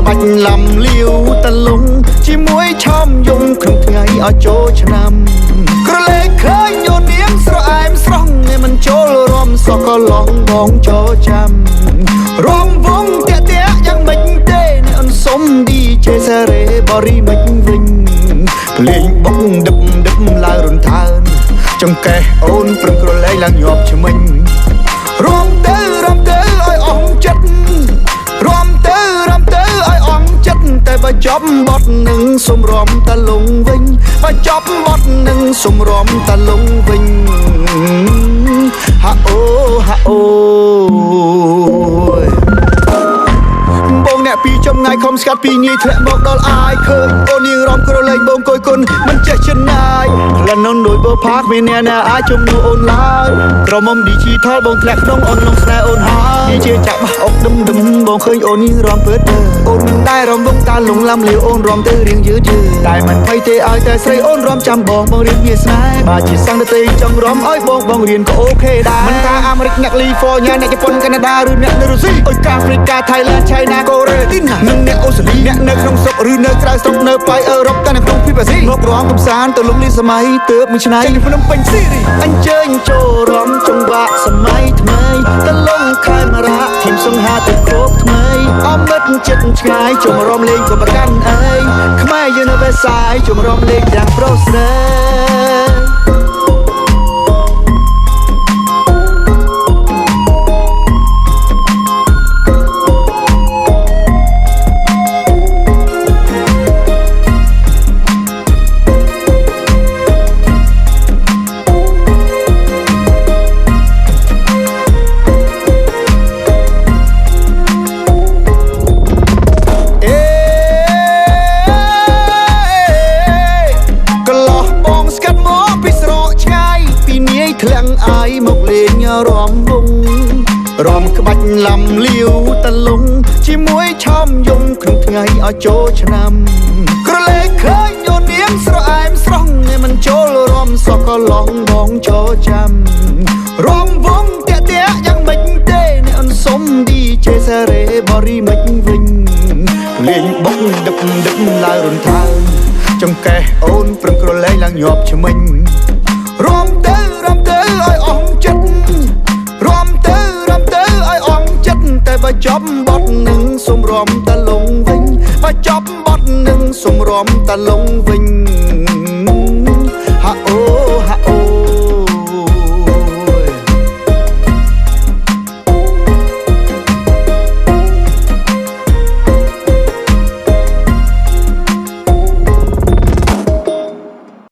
ក្បាច់លំលាវតលងជាមួយឆោមយំក្នុងថ្ងៃឲ្យចូលឆ្នាំក្រឡេកឃើញញនាងស្រអែមស្រស់ឯមិនចូលរំសក៏ឡងបងចូលចាំរំវងតាក់យ៉ាងមិនទេអ្នកអនសុំឌីជេសារ៉េបរីមិនវិញលេងបុកដឹកឡើងរំថើនចង្កេះអូនព្រឹងក្រឡេកឡើងញាប់ឆ្មិញរំទៅឲ្យអស់ចិត្តរំទៅឲ្យអស់ចិត្តតែបើចប់បត់នឹងសុំរំតលងវិញបើចប់បត់នឹងសុំរំតលងវិញហាអូបងអ្នកពីចំងាយខំស្កាត់ពីងាយធ្លាក់មកដល់អាយឃើញអូននាងរំក្រឡេកបងគយគុណមិនចេះចិនណាយក្លិននំដូចបើផាគ្មានអ្នកណាអាចជំនួសអូនឡើយក្រមុំ digital បងធ្លាក់ក្នុងអូនលងស្នេហ៍អូនហើយជាចាក់បះអុកដឹមបងឃើញអូននាងរំពើអូនមិនដែររំវងតាលងឡាំលាវអូនរំទៅរៀងយឺតតែមិនភ័យទេឲ្យតែស្រីអូនរំចាំបងរៀនមានស្នេហ៍បើជាសង្កទេចង់រំឲ្យបងរៀនក៏អូខេដែរមិនថាអាមេរិកអ្នក California អ្នកជប៉ុនកាណាដាឬអ្នកនៅរុស្ស៊ីអ៊ុយកាហ្វ្រិកា Thailand China កូរ៉េទីណានិងអ្នកអូស្ត្រាលីអ្នកនៅក្នុងស្រុកឬនៅក្រៅស្រុកនៅប៉ៃអឺរ៉ុបតែនៅក្នុងភីបអាស៊ីមករំកំសាន្តទៅលំនេះសម័យទើបមួយឆ្នៃចេញភ្នំពេញស៊ីរីអញ្ជើញចូលរំចង្វាក់សម័យថ្មីតលងខេមរៈធីមសង្ហាទៅគ្រប់ថ្មីអមិតចិត្តឆ្ងាយចូលរំលេងក៏ប្រកាន់អីខ្មែរ Universal ចូលរំលេងទាំងប្រុសស្រីធ្លាំងអាយមកលេងរំវងរំក្បាច់លំលាវតលងជាមួយឆោមយំក្នុងថ្ងៃឲ្យចូលឆ្នាំក្រឡេកឃើញញនាងស្រអែមស្រស់ឯមិនចូលរំសក៏ឡងបងចូលចាំរំវងតាក់យ៉ាងមិនទេអ្នកអនសុំឌីជេសារ៉េបរីមិនវិញលេងបុកដឹកឡើងរំថើនចង្កេះអូនព្រឹងក្រឡេកឡើងញាប់ឆ្មិញរំទៅឲ្យអស់ចិត្តរំទៅឲ្យអស់ចិត្តតែបើចប់បត់នឹងសុំរំតលងវិញបើចប់បត់នឹងសុំរំតលងវិញហាអូ